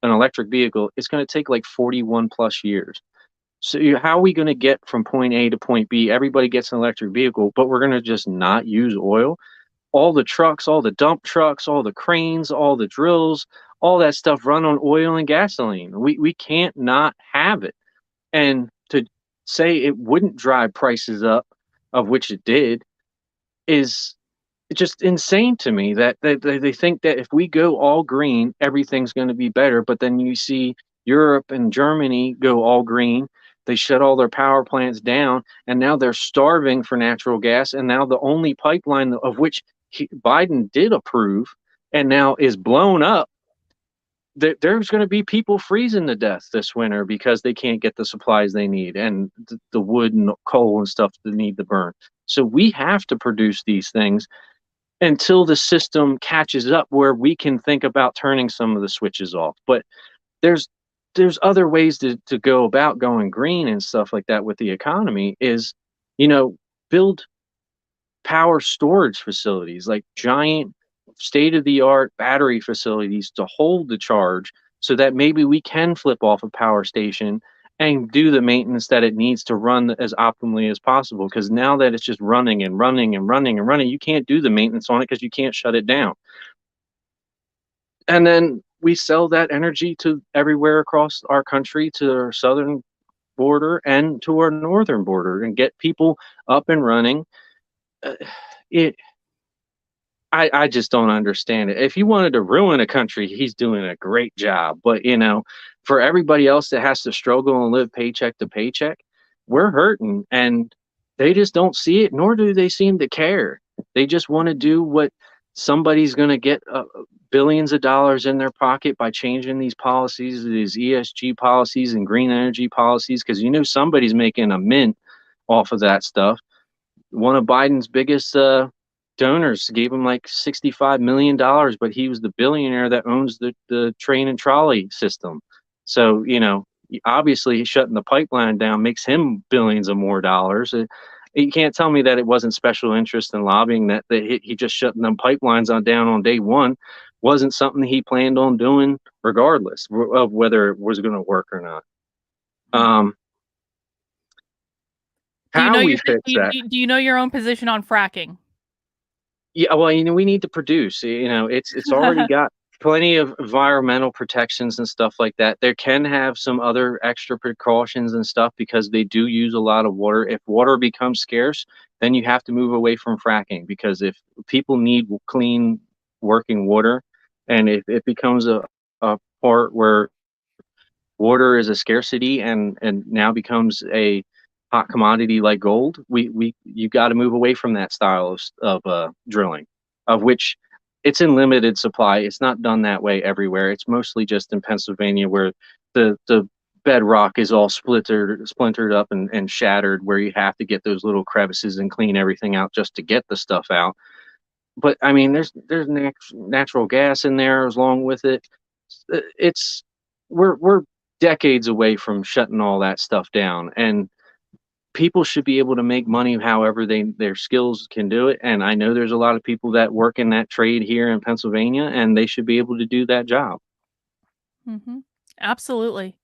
an electric vehicle, it's going to take like 41 plus years. So how are we going to get from point A to point B? Everybody gets an electric vehicle, but we're going to just not use oil. All the trucks, all the dump trucks, all the cranes, all the drills, all that stuff run on oil and gasoline. We can't not have it. And to say it wouldn't drive prices up, of which it did, is just insane to me that they think that if we go all green, everything's going to be better. But then you see Europe and Germany go all green. They shut all their power plants down, and now they're starving for natural gas. And now the only pipeline of which Biden did approve and now is blown up, there's going to be people freezing to death this winter because they can't get the supplies they need and the wood and coal and stuff they need to burn. So we have to produce these things until the system catches up where we can think about turning some of the switches off. But there's there's other ways to go about going green and stuff like that with the economy is, you know, build power storage facilities, like giant state of the art battery facilities to hold the charge so that maybe we can flip off a power station and do the maintenance that it needs to run as optimally as possible. Because now that it's just running and running and running and running, you can't do the maintenance on it because you can't shut it down. And then we sell that energy to everywhere across our country, to our southern border and to our northern border, and get people up and running. Uh, it I just don't understand it. If you wanted to ruin a country, he's doing a great job. But for everybody else that has to struggle and live paycheck to paycheck, we're hurting, and they just don't see it, nor do they seem to care. They just want to do what somebody's going to get billions of dollars in their pocket by changing these policies, these ESG policies and green energy policies, because somebody's making a mint off of that stuff. One of Biden's biggest donors gave him like $65 million, but he was the billionaire that owns the train and trolley system. So, obviously shutting the pipeline down makes him billions of more dollars. You can't tell me that it wasn't special interest in lobbying, that he just shutting them pipelines down on day one wasn't something he planned on doing regardless of whether it was going to work or not. Do you How know we fix that? do you know your own position on fracking? Yeah, well, we need to produce. It's already got plenty of environmental protections and stuff like that. There can have some other extra precautions and stuff because they do use a lot of water. If water becomes scarce, then you have to move away from fracking, because if people need clean working water, and if it becomes a part where water is a scarcity and now becomes a hot commodity like gold, we you got to move away from that style of drilling, of which it's in limited supply. It's not done that way everywhere. It's mostly just in Pennsylvania, where the bedrock is all splintered up and shattered, where you have to get those little crevices and clean everything out just to get the stuff out. But I mean, there's natural gas in there along with it. It's we're decades away from shutting all that stuff down, and people should be able to make money however their skills can do it. And I know there's a lot of people that work in that trade here in Pennsylvania, and they should be able to do that job. Hmm. Absolutely.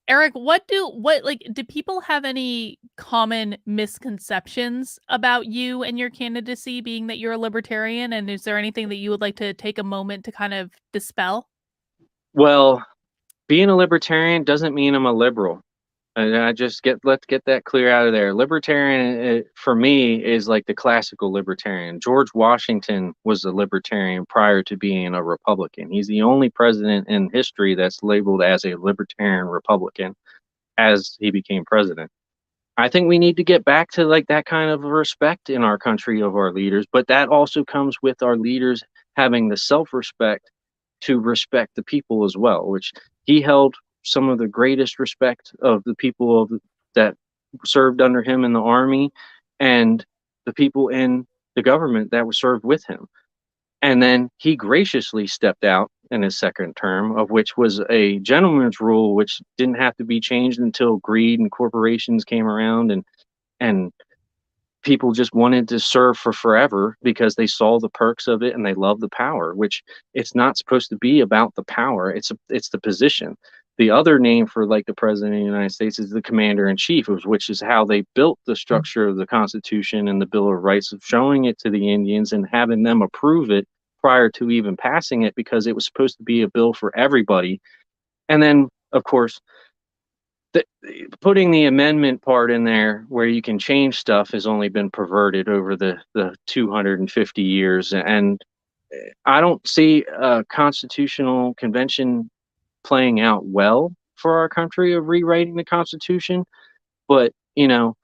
Eric, do people have any common misconceptions about you and your candidacy, being that you're a libertarian? And is there anything that you would like to take a moment to kind of dispel? Well, being a libertarian doesn't mean I'm a liberal. And let's get that clear out of there. Libertarian, for me, is like the classical libertarian. George Washington was a libertarian prior to being a Republican. He's the only president in history that's labeled as a libertarian Republican as he became president. I think we need to get back to like that kind of respect in our country of our leaders, but that also comes with our leaders having the self-respect to respect the people as well, which he held some of the greatest respect of the people that served under him in the army and the people in the government that were served with him. And then he graciously stepped out in his second term, of which was a gentleman's rule, which didn't have to be changed until greed and corporations came around, and people just wanted to serve for forever because they saw the perks of it and they love the power, which it's not supposed to be about the power. It's the position. The other name for like the president of the United States is the commander in chief, which is how they built the structure of the Constitution and the Bill of Rights, of showing it to the Indians and having them approve it prior to even passing it, because it was supposed to be a bill for everybody. And then, of course, the, putting the amendment part in there where you can change stuff has only been perverted over the 250 years. And I don't see a constitutional convention playing out well for our country of rewriting the Constitution. But, you know,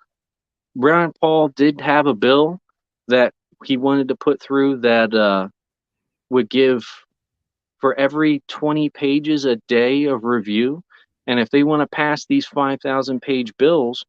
Ron Paul did have a bill that he wanted to put through that would give for every 20 pages a day of review. And if they want to pass these 5,000 page bills,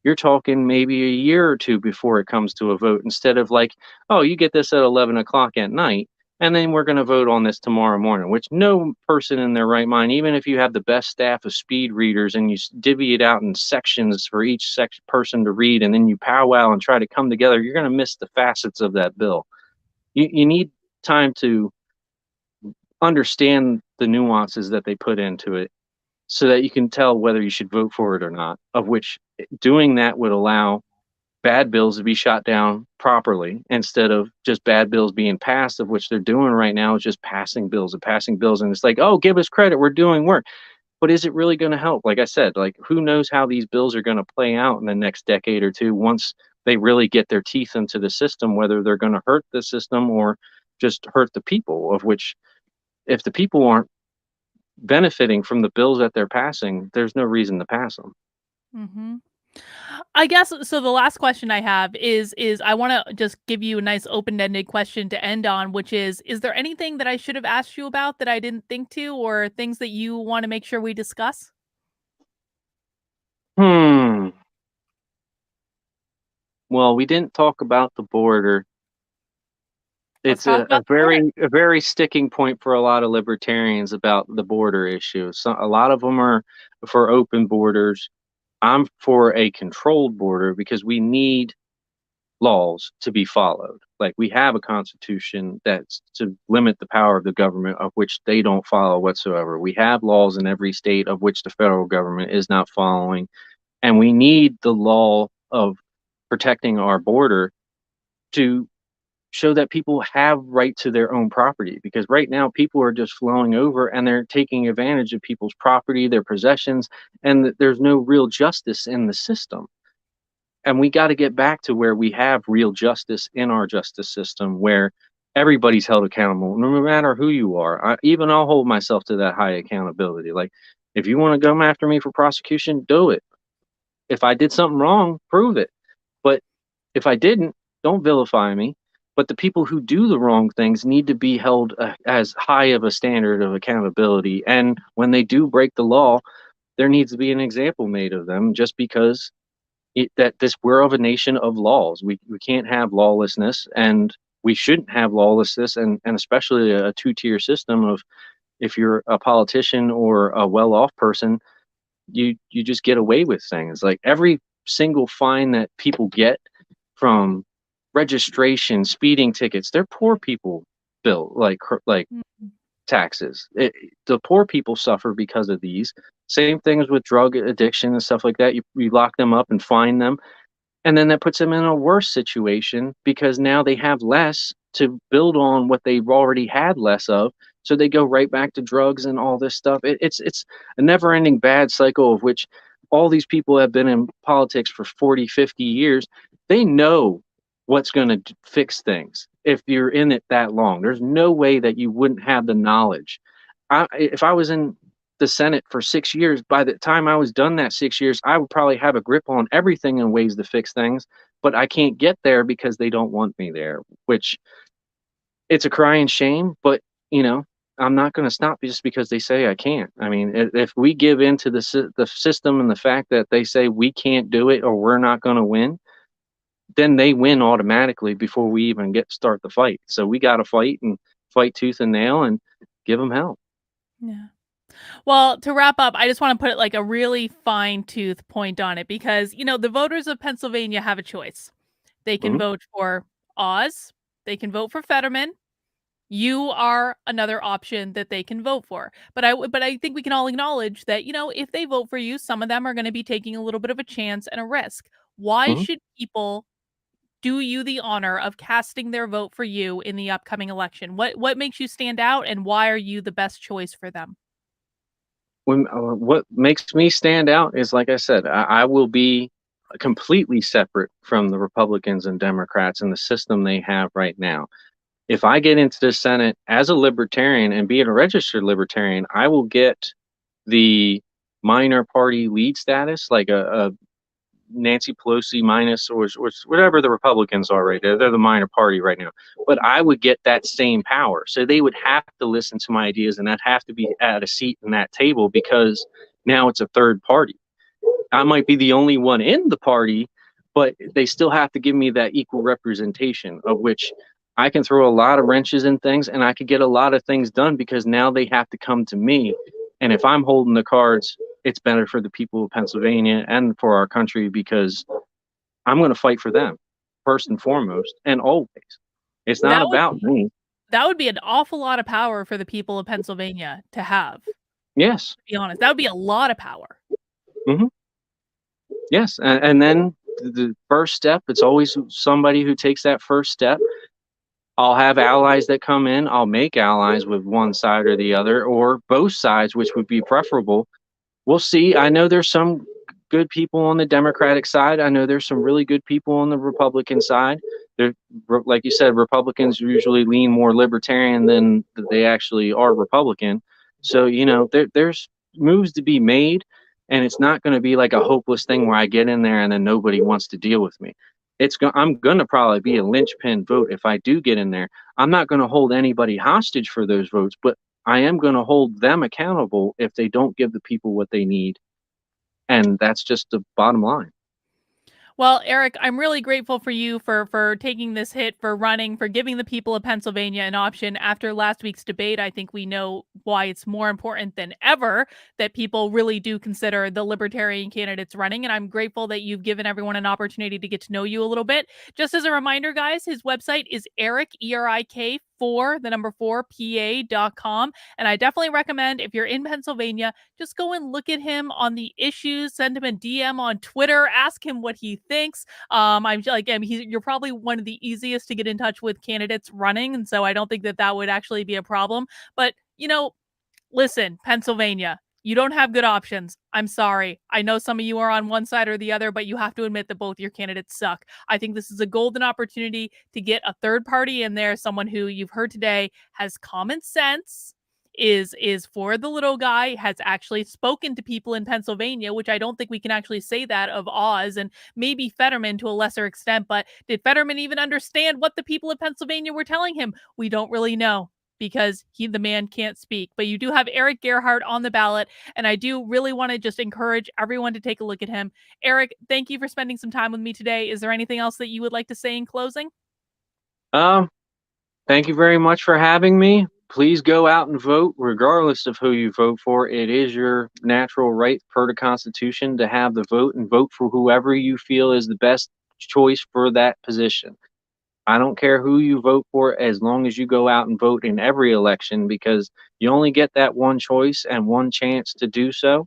you're talking maybe a year or two before it comes to a vote, instead of like, oh, you get this at 11 o'clock at night, and then we're going to vote on this tomorrow morning, which no person in their right mind, even if you have the best staff of speed readers and you divvy it out in sections for each person to read, and then you powwow and try to come together, you're going to miss the facets of that bill. You need time to understand the nuances that they put into it so that you can tell whether you should vote for it or not, of which doing that would allow bad bills to be shot down properly, instead of just bad bills being passed, of which they're doing right now is just passing bills and passing bills. And it's like, oh, give us credit, we're doing work. But is it really going to help? Like I said, like, who knows how these bills are going to play out in the next decade or two once they really get their teeth into the system, whether they're going to hurt the system or just hurt the people, of which, if the people aren't benefiting from the bills that they're passing, there's no reason to pass them. Hmm. I guess so. The last question I have is I want to just give you a nice open-ended question to end on, which is there anything that I should have asked you about that I didn't think to, or things that you want to make sure we discuss? Hmm. Well, we didn't talk about the border. Let's It's talk a about the border. very sticking point for a lot of libertarians about the border issue. So a lot of them are for open borders. I'm for a controlled border because we need laws to be followed. Like, we have a constitution that's to limit the power of the government, of which they don't follow whatsoever. We have laws in every state of which the federal government is not following. And we need the law of protecting our border to show that people have right to their own property, because right now people are just flowing over and they're taking advantage of people's property, their possessions, and there's no real justice in the system. And we got to get back to where we have real justice in our justice system, where everybody's held accountable no matter who you are. I'll hold myself to that high accountability. Like, if you want to come after me for prosecution, do it. If I did something wrong, prove it. But if I didn't, don't vilify me. But the people who do the wrong things need to be held as high of a standard of accountability. And when they do break the law, there needs to be an example made of them, just because we're of a nation of laws. We can't have lawlessness, and we shouldn't have lawlessness, and especially a two-tier system of if you're a politician or a well-off person, you just get away with things. Like every single fine that people get from registration, speeding tickets, they're poor people bill, like Mhm. taxes. The poor people suffer because of these. Same things with drug addiction and stuff like that. You lock them up and fine them, and then that puts them in a worse situation because now they have less to build on what they've already had less of. So they go right back to drugs and all this stuff. It's a never ending bad cycle of which all these people have been in politics for 40, 50 years. They know what's going to fix things if you're in it that long. There's no way that you wouldn't have the knowledge. If I was in the Senate for 6 years, by the time I was done that 6 years, I would probably have a grip on everything and ways to fix things. But I can't get there because they don't want me there, which it's a crying shame. But you know, I'm not going to stop just because they say I can't. I mean, if we give in to the system and the fact that they say we can't do it or we're not going to win, then they win automatically before we even start the fight. So we got to fight and fight tooth and nail and give them hell. Yeah. Well, to wrap up, I just want to put like a really fine tooth point on it because, the voters of Pennsylvania have a choice. They can Mhm. vote for Oz, they can vote for Fetterman. You are another option that they can vote for. But I think we can all acknowledge that, if they vote for you, some of them are going to be taking a little bit of a chance and a risk. Why Mhm. should people do you the honor of casting their vote for you in the upcoming election? What makes you stand out and why are you the best choice for them? What makes me stand out is, like I said, I will be completely separate from the Republicans and Democrats and the system they have right now. If I get into the Senate as a libertarian and being a registered libertarian, I will get the minor party lead status, like a Nancy Pelosi minus or whatever the Republicans are right there. They're the minor party right now. But I would get that same power. So they would have to listen to my ideas and I'd have to be at a seat in that table because now it's a third party. I might be the only one in the party, but they still have to give me that equal representation of which I can throw a lot of wrenches in things and I could get a lot of things done because now they have to come to me. And if I'm holding the cards, it's better for the people of Pennsylvania and for our country because I'm going to fight for them first and foremost and always. It's not That would about me. that would be an awful lot of power for the people of Pennsylvania to have, to Yes. be honest. That would be a lot of power. Hmm. Yes. And then the first step, it's always somebody who takes that first step. I'll have allies that come in. I'll make allies with one side or the other, or both sides, which would be preferable. We'll see. I know there's some good people on the Democratic side. I know there's some really good people on the Republican side. They're, like you said, Republicans usually lean more libertarian than they actually are Republican. So, there's moves to be made, and it's not going to be like a hopeless thing where I get in there and then nobody wants to deal with me. I'm going to probably be a linchpin vote if I do get in there. I'm not going to hold anybody hostage for those votes, but I am going to hold them accountable if they don't give the people what they need. And that's just the bottom line. Well, Eric, I'm really grateful for you for taking this hit, for running, for giving the people of Pennsylvania an option. After last week's debate, I think we know why it's more important than ever that people really do consider the libertarian candidates running. And I'm grateful that you've given everyone an opportunity to get to know you a little bit. Just as a reminder, guys, his website is ERIK, ERIK, the number 4, PA.com. And I definitely recommend if you're in Pennsylvania, just go and look at him on the issues, send him a DM on Twitter, ask him what he thinks. You're probably one of the easiest to get in touch with candidates running. And so I don't think that would actually be a problem. But, listen, Pennsylvania, you don't have good options. I'm sorry. I know some of you are on one side or the other, but you have to admit that both your candidates suck. I think this is a golden opportunity to get a third party in there, someone who you've heard today has common sense, is for the little guy, has actually spoken to people in Pennsylvania, which I don't think we can actually say that of Oz and maybe Fetterman to a lesser extent. But did Fetterman even understand what the people of Pennsylvania were telling him? We don't really know because the man can't speak. But you do have ERIK GERHARDT on the ballot, and I do really want to just encourage everyone to take a look at him. Eric, thank you for spending some time with me today. Is there anything else that you would like to say in closing? Um, Thank you very much for having me. please go out and vote, regardless of who you vote for. It is your natural right per the Constitution to have the vote and vote for whoever you feel is the best choice for that position. I don't care who you vote for as long as you go out and vote in every election, because you only get that one choice and one chance to do so.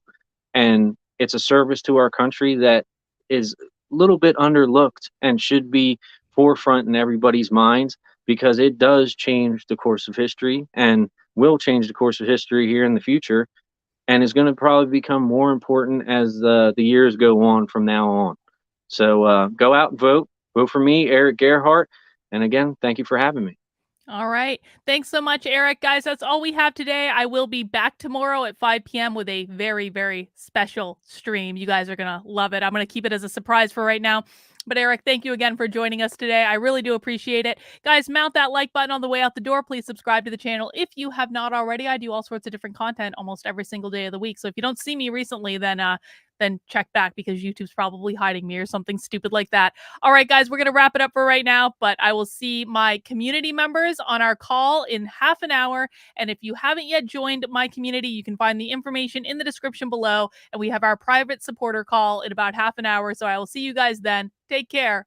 And it's a service to our country that is a little bit underlooked and should be forefront in everybody's minds, because it does change the course of history and will change the course of history here in the future, and is going to probably become more important as the years go on from now on. So go out and vote. Vote for me, Eric Gerhardt. And again, thank you for having me. All right. Thanks so much, Eric. Guys, that's all we have today. I will be back tomorrow at 5 p.m. with a very, very special stream. You guys are going to love it. I'm going to keep it as a surprise for right now. But Eric, thank you again for joining us today. I really do appreciate it. Guys, mount that like button on the way out the door. Please subscribe to the channel if you have not already. I do all sorts of different content almost every single day of the week. So if you don't see me recently, then check back, because YouTube's probably hiding me or something stupid like that. All right, guys, we're going to wrap it up for right now, but I will see my community members on our call in half an hour. And if you haven't yet joined my community, you can find the information in the description below. And we have our private supporter call in about half an hour. So I will see you guys then. Take care.